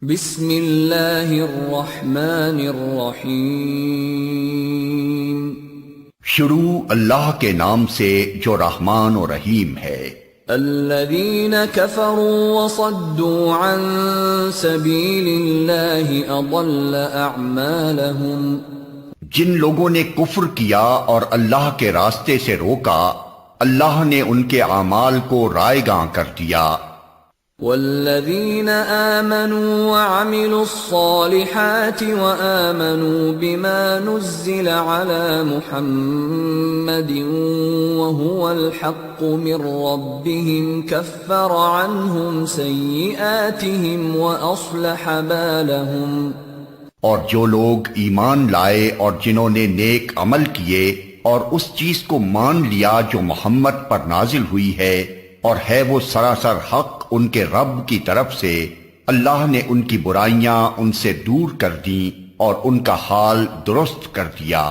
بسم اللہ الرحمن الرحیم۔ شروع اللہ کے نام سے جو رحمان و رحیم ہے۔ الذین کفروا وصدوا عن سبیل اللہ اضل اعمالہم، جن لوگوں نے کفر کیا اور اللہ کے راستے سے روکا، اللہ نے ان کے اعمال کو رائیگاں کر دیا۔ والذین آمنوا وعملوا الصالحات وآمنوا بما نزل على محمد وهو الحق من ربهم كفر عنهم سیئاتهم وأصلح بالهم۔ اور جو لوگ ایمان لائے اور جنہوں نے نیک عمل کیے اور اس چیز کو مان لیا جو محمد پر نازل ہوئی ہے اور ہے وہ سراسر حق ان کے رب کی طرف سے، اللہ نے ان کی برائیاں ان سے دور کر دیں اور ان کا حال درست کر دیا۔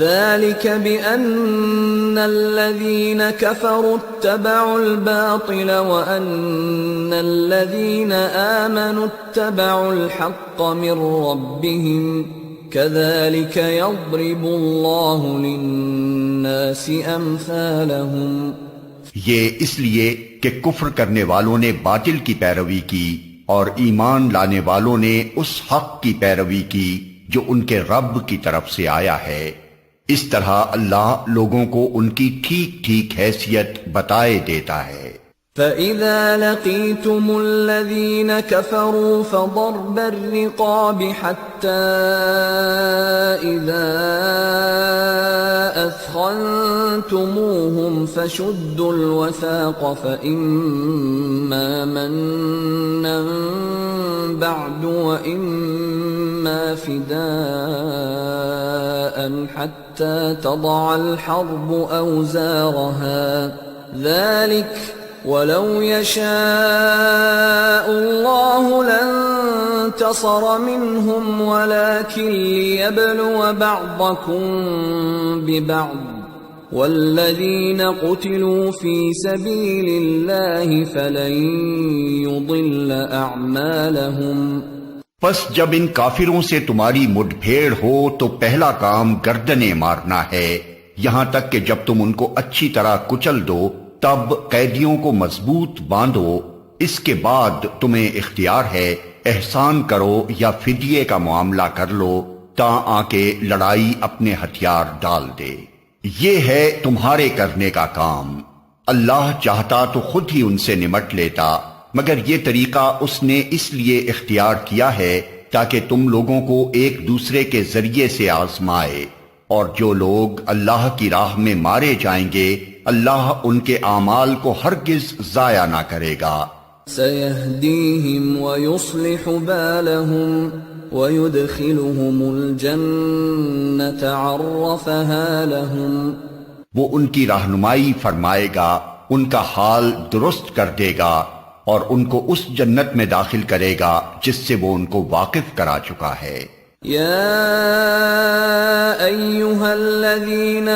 ذلك بأن الذين كفروا اتبعوا الباطل وأن الذين آمنوا اتبعوا الحق من ربهم كذلك يضرب الله للناس أمثالهم۔ یہ اس لیے کہ کفر کرنے والوں نے باطل کی پیروی کی اور ایمان لانے والوں نے اس حق کی پیروی کی جو ان کے رب کی طرف سے آیا ہے، اس طرح اللہ لوگوں کو ان کی ٹھیک ٹھیک حیثیت بتائے دیتا ہے۔ فَإِذَا لَقِيتُمُ الَّذِينَ كَفَرُوا فَضَرْبَ الرِّقَابِ حَتَّى إِذَا أَثْخَنْتُمُوهُمْ فَشُدُّوا الْوَثَاقَ فَإِمَّا مَنًّا بَعْدُ وَإِمَّا فِدَاءً حَتَّى تَضَعَ الْحَرْبُ أَوْزَارَهَا ذَلِكَ وَلَوْ يَشَاءُ اللَّهُ لَانتَصَرَ مِنْهُمْ وَلَكِنْ لِيَبْلُوَ بَعْضَكُمْ بِبَعْضٍ وَالَّذِينَ قُتِلُوا فِي سَبِيلِ اللَّهِ فَلَنْ يُضِلَّ أَعْمَالَهُمْ۔ پس جب ان کافروں سے تمہاری مڈ بھیڑ ہو تو پہلا کام گردنیں مارنا ہے، یہاں تک کہ جب تم ان کو اچھی طرح کچل دو تب قیدیوں کو مضبوط باندھو، اس کے بعد تمہیں اختیار ہے احسان کرو یا فدیے کا معاملہ کر لو تا آکے لڑائی اپنے ہتھیار ڈال دے۔ یہ ہے تمہارے کرنے کا کام، اللہ چاہتا تو خود ہی ان سے نمٹ لیتا، مگر یہ طریقہ اس نے اس لیے اختیار کیا ہے تاکہ تم لوگوں کو ایک دوسرے کے ذریعے سے آزمائے، اور جو لوگ اللہ کی راہ میں مارے جائیں گے اللہ ان کے اعمال کو ہرگز ضائع نہ کرے گا۔ سَيَهْدِيهِمْ وَيُصْلِحُ بَالَهُمْ وَيُدْخِلُهُمُ الْجَنَّةَ عَرَّفَهَا لَهُمْ۔ وہ ان کی رہنمائی فرمائے گا، ان کا حال درست کر دے گا اور ان کو اس جنت میں داخل کرے گا جس سے وہ ان کو واقف کرا چکا ہے۔ يا أيها الذين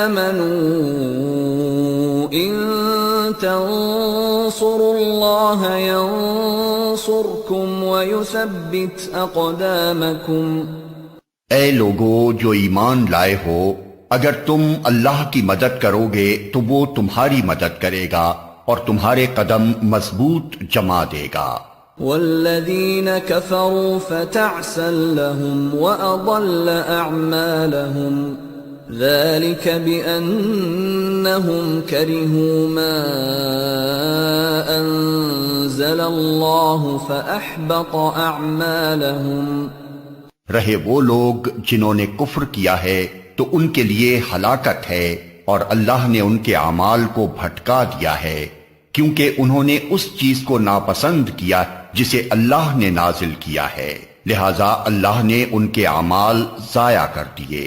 آمنوا إن تنصروا الله ينصركم ويثبت أقدامكم۔ اے لوگو جو ایمان لائے ہو، اگر تم اللہ کی مدد کرو گے تو وہ تمہاری مدد کرے گا اور تمہارے قدم مضبوط جما دے گا۔ والذین کفروا فتعسا لهم وأضل أعمالهم ذلك بأنهم كرهوا ما أنزل الله فأحبط أعمالهم۔ رہے وہ لوگ جنہوں نے کفر کیا ہے تو ان کے لیے ہلاکت ہے، اور اللہ نے ان کے اعمال کو بھٹکا دیا ہے کیونکہ انہوں نے اس چیز کو ناپسند کیا جسے اللہ نے نازل کیا ہے، لہذا اللہ نے ان کے اعمال ضائع کر دیے۔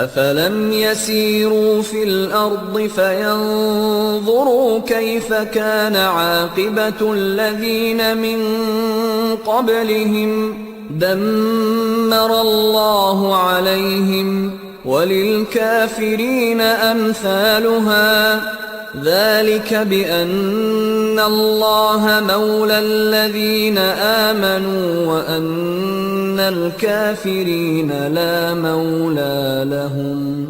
افلم يسيروا في الارض فينظروا كيف كان عاقبة الذين من قبلهم دمر الله عليهم وللكافرين امثالها ذلك بأن الله مولى الذين آمنوا وأن الكافرين لا مولى لهم۔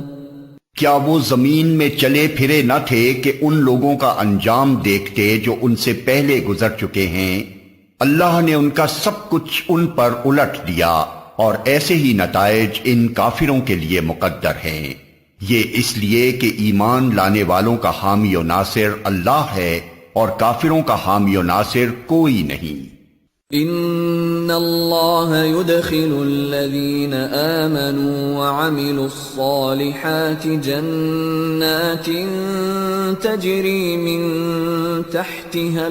کیا وہ زمین میں چلے پھرے نہ تھے کہ ان لوگوں کا انجام دیکھتے جو ان سے پہلے گزر چکے ہیں؟ اللہ نے ان کا سب کچھ ان پر الٹ دیا، اور ایسے ہی نتائج ان کافروں کے لیے مقدر ہیں۔ یہ اس لیے کہ ایمان لانے والوں کا حامی و ناصر اللہ ہے، اور کافروں کا حامی و ناصر کوئی نہیں۔ ان اللہ يدخل الذین آمنوا وعملوا الصالحات جنات تجری من تحتها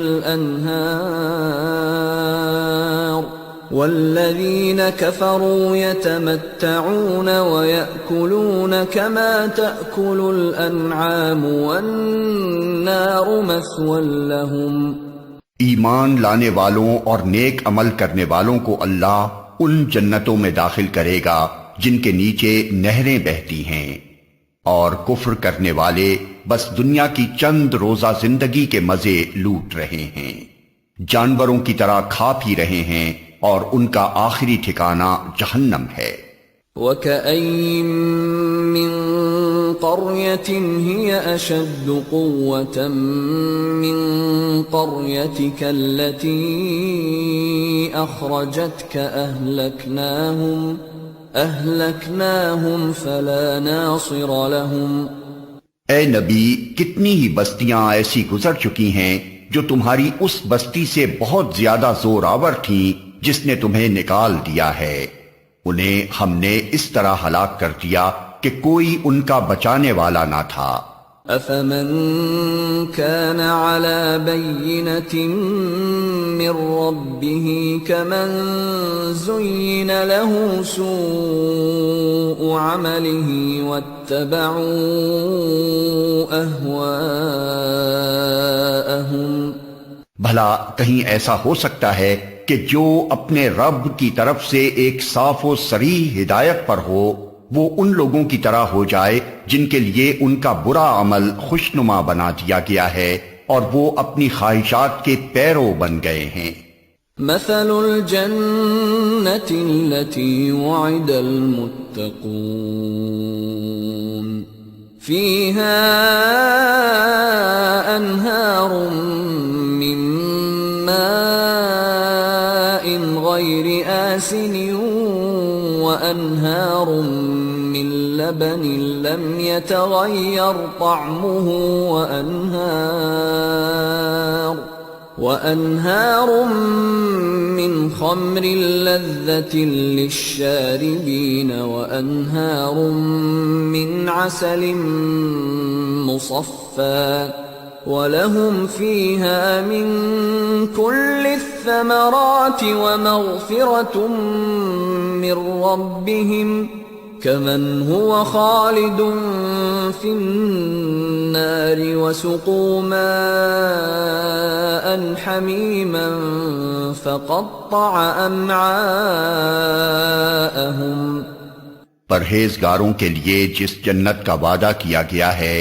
الانہار والذین کفروا یتمتعون ویأکلون کما تأکل الانعام والنار مثوی لهم۔ ایمان لانے والوں اور نیک عمل کرنے والوں کو اللہ ان جنتوں میں داخل کرے گا جن کے نیچے نہریں بہتی ہیں، اور کفر کرنے والے بس دنیا کی چند روزہ زندگی کے مزے لوٹ رہے ہیں، جانوروں کی طرح کھا پی رہے ہیں، اور ان کا آخری ٹھکانہ جہنم ہے۔ وَكَأَيٍّ مِّن قَرْيَةٍ هِيَ أَشَدُّ قُوَّةً مِّن قَرْيَتِكَ الَّتِي أَخْرَجَتْكَ أَهْلَكْنَاهُمْ فَلَا نَاصِرَ لَهُمْ۔ اے نبی، کتنی ہی بستیاں ایسی گزر چکی ہیں جو تمہاری اس بستی سے بہت زیادہ زور آور تھیں جس نے تمہیں نکال دیا ہے، انہیں ہم نے اس طرح ہلاک کر دیا کہ کوئی ان کا بچانے والا نہ تھا۔ أَفَمَن كَانَ عَلَى بَيِّنَةٍ مِّن رَّبِّهِ كَمَن زُيِّنَ لَهُ سُوءُ عَمَلِهِ وَاتَّبَعُوا أَهْوَاءَهُمْ۔ بھلا کہیں ایسا ہو سکتا ہے کہ جو اپنے رب کی طرف سے ایک صاف و صریح ہدایت پر ہو وہ ان لوگوں کی طرح ہو جائے جن کے لیے ان کا برا عمل خوشنما بنا دیا گیا ہے اور وہ اپنی خواہشات کے پیرو بن گئے ہیں۔ مثل الجنة التي وعد المتقون فيها أنهار من ماء غير آسن وأنهار من لبن لم يتغير طعمه وأنهار من خمر لذة للشاربين وأنهار من عسل مصفى وَلَهُمْ فِيهَا مِن كُلِّ الثَّمَرَاتِ وَمَغْفِرَةٌ مِّن رَّبِّهِمْ كَمَنْ هُوَ خَالِدٌ فِي النَّارِ وَسُقُوا مَاءً حَمِيمًا فَقَطَّعَ أَمْعَاءَهُمْ۔ پرہیزگاروں کے لیے جس جنت کا وعدہ کیا گیا ہے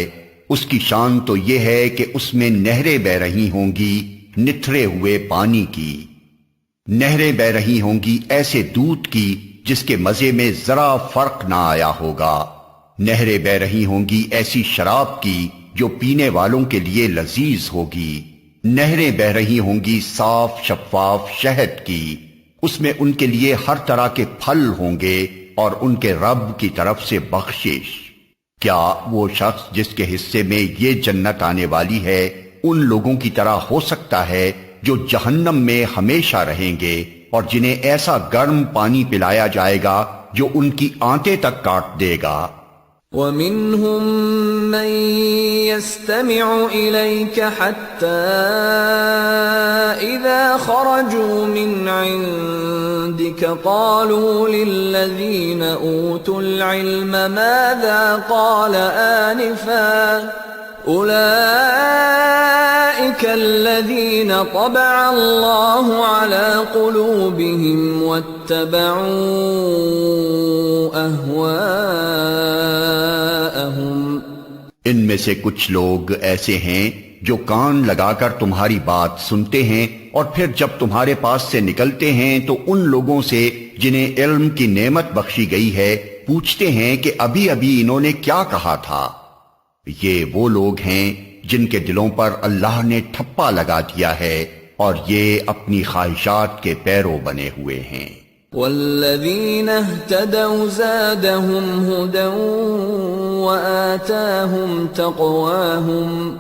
اس کی شان تو یہ ہے کہ اس میں نہریں بہ رہی ہوں گی نتھرے ہوئے پانی کی، نہریں بہ رہی ہوں گی ایسے دودھ کی جس کے مزے میں ذرا فرق نہ آیا ہوگا، نہریں بہ رہی ہوں گی ایسی شراب کی جو پینے والوں کے لیے لذیذ ہوگی، نہریں بہ رہی ہوں گی صاف شفاف شہد کی، اس میں ان کے لیے ہر طرح کے پھل ہوں گے اور ان کے رب کی طرف سے بخشش۔ کیا وہ شخص جس کے حصے میں یہ جنت آنے والی ہے ان لوگوں کی طرح ہو سکتا ہے جو جہنم میں ہمیشہ رہیں گے اور جنہیں ایسا گرم پانی پلایا جائے گا جو ان کی آنتیں تک کاٹ دے گا؟ وَمِنْهُمْ مَنْ يَسْتَمِعُ إِلَيْكَ حَتَّى إِذَا خَرَجُوا مِنْ عِنْدِكَ قَالُوا لِلَّذِينَ أُوتُوا الْعِلْمَ مَاذَا قَالَ آنِفًا أُولَئِكَ الَّذِينَ طَبَعَ اللَّهُ عَلَى قُلُوبِهِمْ وَاتَّبَعُوا أَهْوَاءَهُمْ۔ ان میں سے کچھ لوگ ایسے ہیں جو کان لگا کر تمہاری بات سنتے ہیں اور پھر جب تمہارے پاس سے نکلتے ہیں تو ان لوگوں سے جنہیں علم کی نعمت بخشی گئی ہے پوچھتے ہیں کہ ابھی ابھی انہوں نے کیا کہا تھا۔ یہ وہ لوگ ہیں جن کے دلوں پر اللہ نے ٹھپا لگا دیا ہے اور یہ اپنی خواہشات کے پیرو بنے ہوئے ہیں۔ والذین اہتدوا زادہم ہدی وآتاہم تقواہم،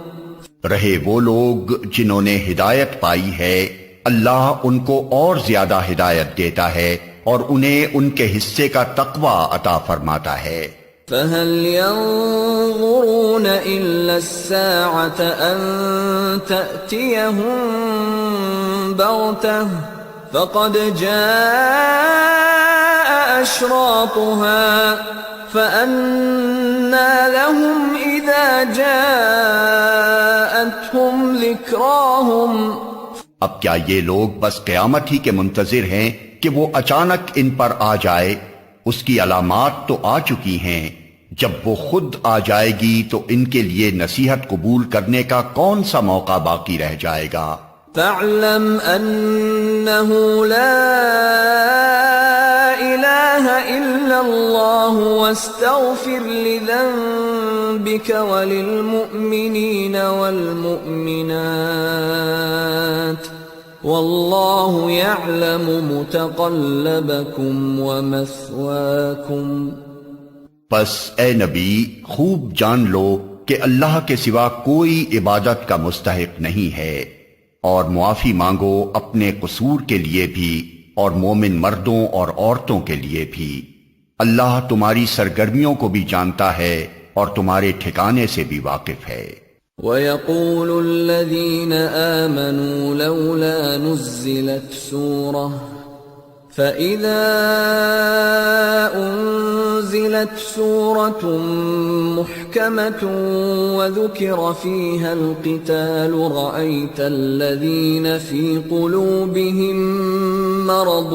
رہے وہ لوگ جنہوں نے ہدایت پائی ہے، اللہ ان کو اور زیادہ ہدایت دیتا ہے اور انہیں ان کے حصے کا تقوی عطا فرماتا ہے۔ فَهَلْ يَنظُرُونَ إِلَّا السَّاعَةَ أَن تَأْتِيَهُم بَغْتَةً فَقَدْ جَاءَ أَشْرَاطُهَا فَأَنَّىٰ لَهُمْ إِذَا جَاءَتْهُمْ ذِكْرَاهُمْ۔ اب کیا یہ لوگ بس قیامت ہی کے منتظر ہیں کہ وہ اچانک ان پر آ جائے؟ اس کی علامات تو آ چکی ہیں، جب وہ خود آ جائے گی تو ان کے لیے نصیحت قبول کرنے کا کون سا موقع باقی رہ جائے گا؟ فَاعْلَمْ أَنَّهُ لَا إِلَٰهَ إِلَّا اللَّهُ وَاسْتَغْفِرْ لِذَنبِكَ وَلِلْمُؤْمِنِينَ وَالْمُؤْمِنَاتِ وَاللَّهُ يَعْلَمُ مُتَقَلَّبَكُمْ وَمَثْوَاكُمْ۔ پس اے نبی خوب جان لو کہ اللہ کے سوا کوئی عبادت کا مستحق نہیں ہے، اور معافی مانگو اپنے قصور کے لیے بھی اور مومن مردوں اور عورتوں کے لیے بھی۔ اللہ تمہاری سرگرمیوں کو بھی جانتا ہے اور تمہارے ٹھکانے سے بھی واقف ہے۔ وَيَقُولُ الَّذِينَ آمَنُوا لَوْلَا نُزِّلَتْ سُورَةٌ فَإِذَا أُنزِلَتْ سُورَةٌ مُحْكَمَةٌ وَذُكِرَ فِيهَا الْقِتَالُ رَأَيْتَ الَّذِينَ فِي قُلُوبِهِم مَّرَضٌ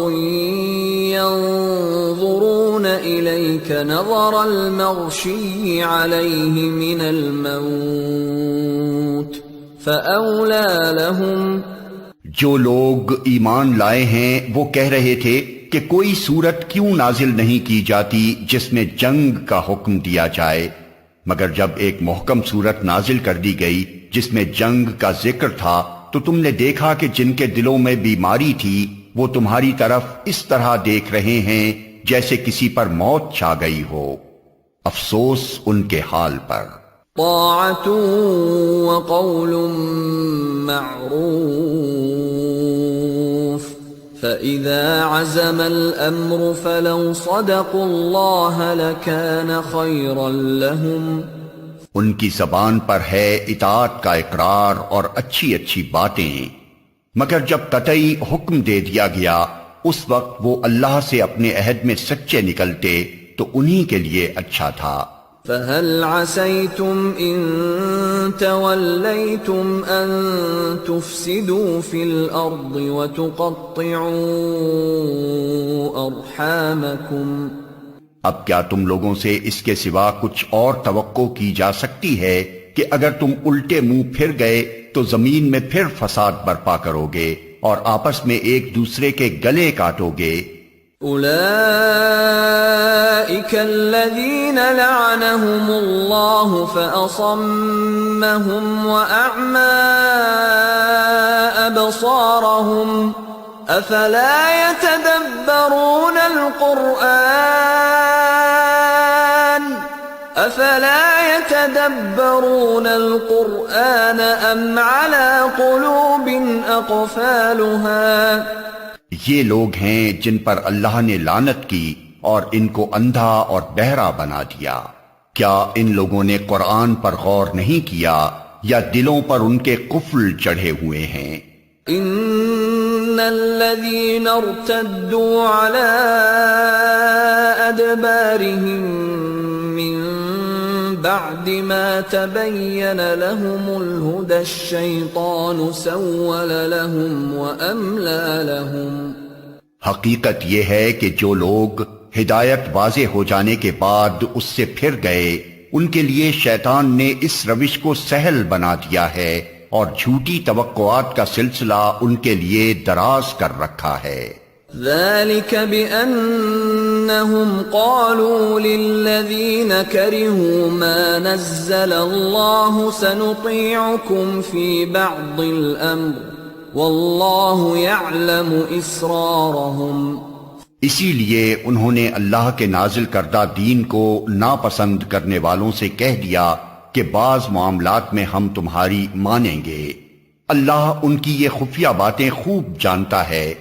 يَنظُرُونَ إِلَيْكَ نَظَرَ الْمَغْشِيِّ عَلَيْهِ مِنَ الْمَوْتِ فَأَوْلَىٰ لَهُمْ۔ جو لوگ ایمان لائے ہیں وہ کہہ رہے تھے کہ کوئی سورت کیوں نازل نہیں کی جاتی جس میں جنگ کا حکم دیا جائے، مگر جب ایک محکم سورت نازل کر دی گئی جس میں جنگ کا ذکر تھا تو تم نے دیکھا کہ جن کے دلوں میں بیماری تھی وہ تمہاری طرف اس طرح دیکھ رہے ہیں جیسے کسی پر موت چھا گئی ہو۔ افسوس ان کے حال پر۔ طاعة وقول معروف فإذا عزم الأمر فلو صدقوا الله لكان خيرا لهم۔ ان کی زبان پر ہے اطاعت کا اقرار اور اچھی اچھی باتیں، مگر جب قطعی حکم دے دیا گیا اس وقت وہ اللہ سے اپنے عہد میں سچے نکلتے تو انہی کے لیے اچھا تھا۔ فَهَلْ عَسَيْتُمْ إِن تَوَلَّيْتُمْ أَن تُفْسِدُوا فِي الْأَرْضِ وَتُقَطِّعُوا أَرْحَامَكُمْ؟ اب کیا تم لوگوں سے اس کے سوا کچھ اور توقع کی جا سکتی ہے کہ اگر تم الٹے منہ پھر گئے تو زمین میں پھر فساد برپا کرو گے اور آپس میں ایک دوسرے کے گلے کاٹو گے؟ أولئك الذين لعنهم الله فأصمهم وأعمى أبصارهم أفلا يتدبرون القرآن أم على قلوب أقفالها؟ یہ لوگ ہیں جن پر اللہ نے لعنت کی اور ان کو اندھا اور بہرا بنا دیا۔ کیا ان لوگوں نے قرآن پر غور نہیں کیا یا دلوں پر ان کے قفل چڑھے ہوئے ہیں؟ ان الذين ارتدوا على ادبارهم من بعد ما تبين لهم الهدى الشيطان سول لهم واملى لهم۔ حقیقت یہ ہے کہ جو لوگ ہدایت واضح ہو جانے کے بعد اس سے پھر گئے ان کے لیے شیطان نے اس روش کو سہل بنا دیا ہے اور جھوٹی توقعات کا سلسلہ ان کے لیے دراز کر رکھا ہے۔ ذلك بأنهم قالوا للذين كرهوا ما نزل الله سنطيعكم في بعض الأمر والله يعلم إسرارهم۔ اسی لیے انہوں نے اللہ کے نازل کردہ دین کو ناپسند کرنے والوں سے کہہ دیا کہ بعض معاملات میں ہم تمہاری مانیں گے، اللہ ان کی یہ خفیہ باتیں خوب جانتا ہے۔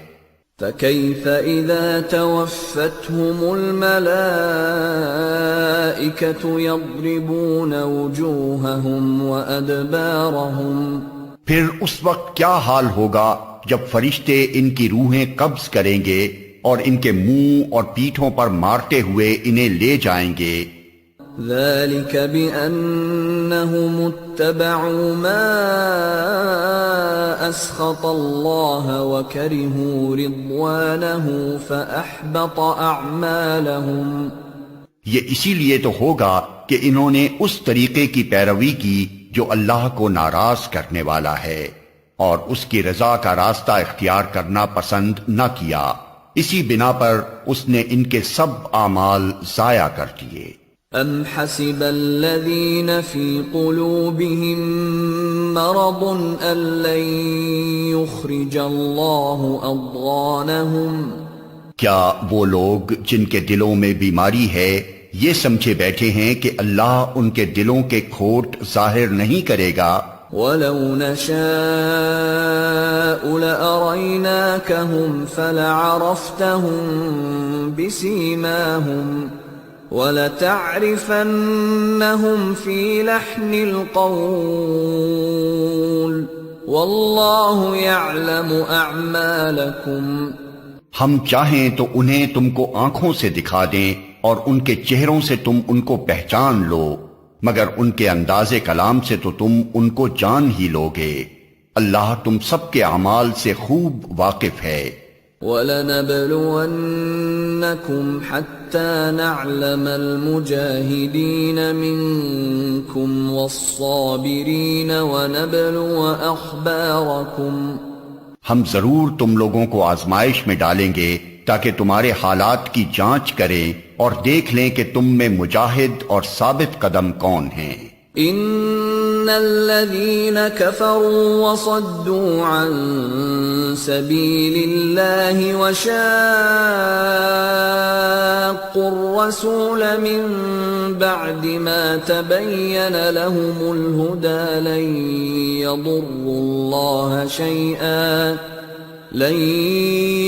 فَكَيْفَ إِذَا تَوَفَّتْهُمُ الْمَلَائِكَةُ يَضْرِبُونَ وُجُوهَهُمْ وَأَدْبَارَهُمْ، پھر اس وقت کیا حال ہوگا جب فرشتے ان کی روحیں قبض کریں گے اور ان کے منہ اور پیٹھوں پر مارتے ہوئے انہیں لے جائیں گے۔ ذلك بأنهم اتبعوا ما أسخط الله وكرهوا رضوانه فأحبط أعمالهم، یہ اسی لیے تو ہوگا کہ انہوں نے اس طریقے کی پیروی کی جو اللہ کو ناراض کرنے والا ہے اور اس کی رضا کا راستہ اختیار کرنا پسند نہ کیا، اسی بنا پر اس نے ان کے سب اعمال ضائع کر دیے۔ ام حسب الذين في قلوبهم مرض ان لن يخرج الله اضغانهم، کیا وہ لوگ جن کے دلوں میں بیماری ہے یہ سمجھے بیٹھے ہیں کہ اللہ ان کے دلوں کے کھوٹ ظاہر نہیں کرے گا؟ وَلَوْ نَشَاءُ لَأَرَيْنَاكَهُمْ فَلَعَرَفْتَهُمْ بِسِيمَاهُمْ وَلَتَعْرِفَنَّهُمْ فِي لَحْنِ الْقَوْلِ وَاللَّهُ يَعْلَمُ أَعْمَالَكُمْ۔ ہم چاہیں تو انہیں تم کو آنکھوں سے دکھا دیں اور ان کے چہروں سے تم ان کو پہچان لو، مگر ان کے انداز کلام سے تو تم ان کو جان ہی لوگے، اللہ تم سب کے اعمال سے خوب واقف ہے۔ وَلَنَبْلُوَنَّكُمْ حَتَّى نَعْلَمَ الْمُجَاهِدِينَ مِنكُمْ وَالصَّابِرِينَ وَنَبْلُوَ أَخْبَارَكُمْ، ہم ضرور تم لوگوں کو آزمائش میں ڈالیں گے تاکہ تمہارے حالات کی جانچ کریں اور دیکھ لیں کہ تم میں مجاہد اور ثابت قدم کون ہیں۔ ان الذين كفروا وصدوا عن سبيل الله وشاقوا الرسول من بعد ما تبين لهم الهدى لن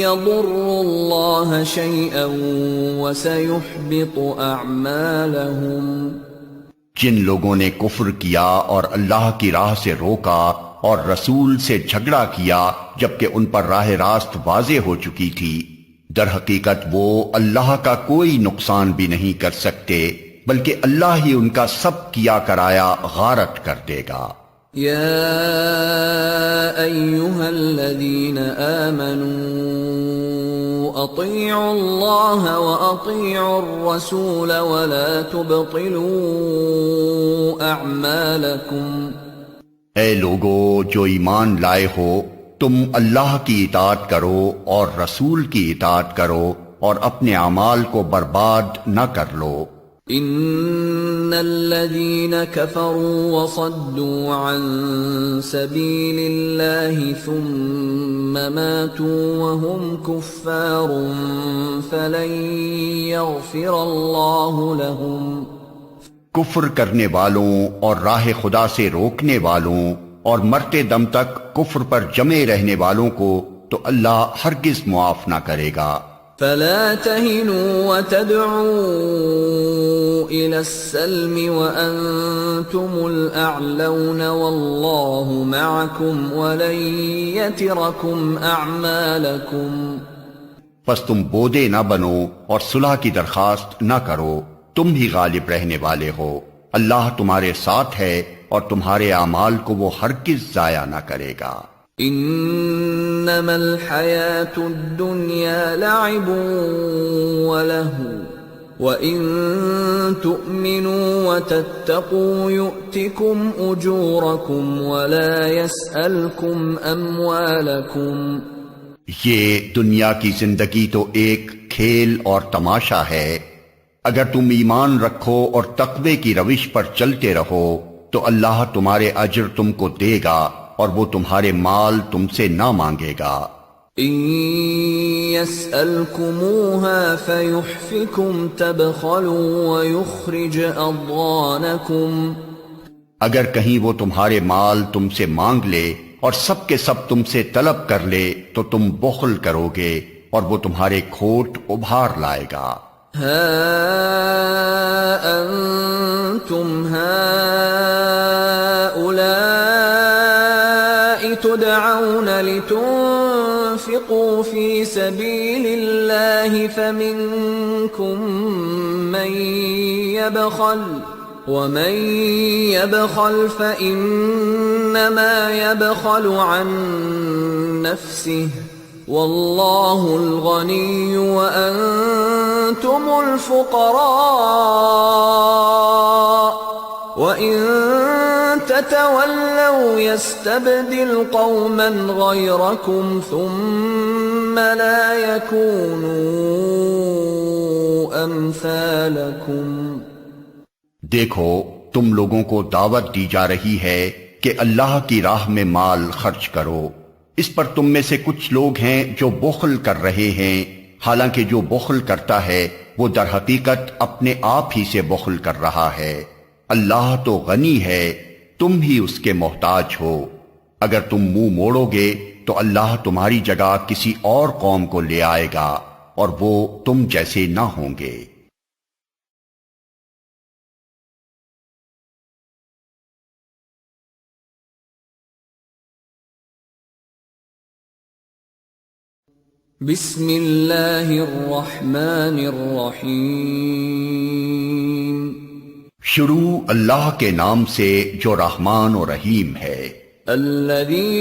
يضروا الله شيئا وسيحبط اعمالهم۔ جن لوگوں نے کفر کیا اور اللہ کی راہ سے روکا اور رسول سے جھگڑا کیا جبکہ ان پر راہ راست واضح ہو چکی تھی، در حقیقت وہ اللہ کا کوئی نقصان بھی نہیں کر سکتے بلکہ اللہ ہی ان کا سب کیا کرایا غارت کر دے گا۔ یا ایھا الذین آمنوا اطیعوا اللہ واطیعوا الرسول ولا تبطلوا اعمالکم۔ اے لوگو جو ایمان لائے ہو، تم اللہ کی اطاعت کرو اور رسول کی اطاعت کرو اور اپنے اعمال کو برباد نہ کر لو۔ ان الذين كفروا وصدوا عن سبيل الله ثم ماتوا وهم كفار فلن يغفر الله لهم۔ کفر کرنے والوں اور راہ خدا سے روکنے والوں اور مرتے دم تک کفر پر جمے رہنے والوں کو تو اللہ ہرگز معاف نہ کرے گا۔ فلا تهنوا وتدعوا إلى السلم وأنتم الأعلون والله معكم ولن يتركم أعمالكم۔ پس تم بودے نہ بنو اور صلح کی درخواست نہ کرو، تم ہی غالب رہنے والے ہو، اللہ تمہارے ساتھ ہے اور تمہارے اعمال کو وہ ہرگز ضائع نہ کرے گا۔ انما الحیاة الدنیا لعب ولہو وَإِن تُؤْمِنُوا وَتَتَّقُوا يُؤْتِكُمْ أُجُورَكُمْ وَلَا يَسْأَلْكُمْ أَمْوَالَكُمْ۔ یہ دنیا کی زندگی تو ایک کھیل اور تماشا ہے، اگر تم ایمان رکھو اور تقوی کی روش پر چلتے رہو تو اللہ تمہارے اجر تم کو دے گا اور وہ تمہارے مال تم سے نہ مانگے گا۔ إِن يَسْأَلْكُمُوهَا فَيُحْفِكُمْ تَبْخَلُوا وَيُخْرِجْ أَضْغَانَكُمْ۔ اگر کہیں وہ تمہارے مال تم سے مانگ لے اور سب کے سب تم سے طلب کر لے تو تم بخل کرو گے اور وہ تمہارے کھوٹ ابھار لائے گا۔ ہا انتم هؤلاء تدعون لتنفقوا في سبيل الله فمنكم من يبخل ومن يبخل فإنما يبخل عن نفسه والله الغني وأنتم الفقراء وإن تتولوا يستبدل قوما غيركم ثم لا يكونوا أمثالكم۔ دیکھو تم لوگوں کو دعوت دی جا رہی ہے کہ اللہ کی راہ میں مال خرچ کرو، اس پر تم میں سے کچھ لوگ ہیں جو بخل کر رہے ہیں، حالانکہ جو بخل کرتا ہے وہ در حقیقت اپنے آپ ہی سے بخل کر رہا ہے۔ اللہ تو غنی ہے، تم ہی اس کے محتاج ہو۔ اگر تم منہ موڑو گے تو اللہ تمہاری جگہ کسی اور قوم کو لے آئے گا اور وہ تم جیسے نہ ہوں گے۔ بسم اللہ الرحمن الرحیم۔ شروع اللہ کے نام سے جو رحمان و رحیم ہے۔ الذی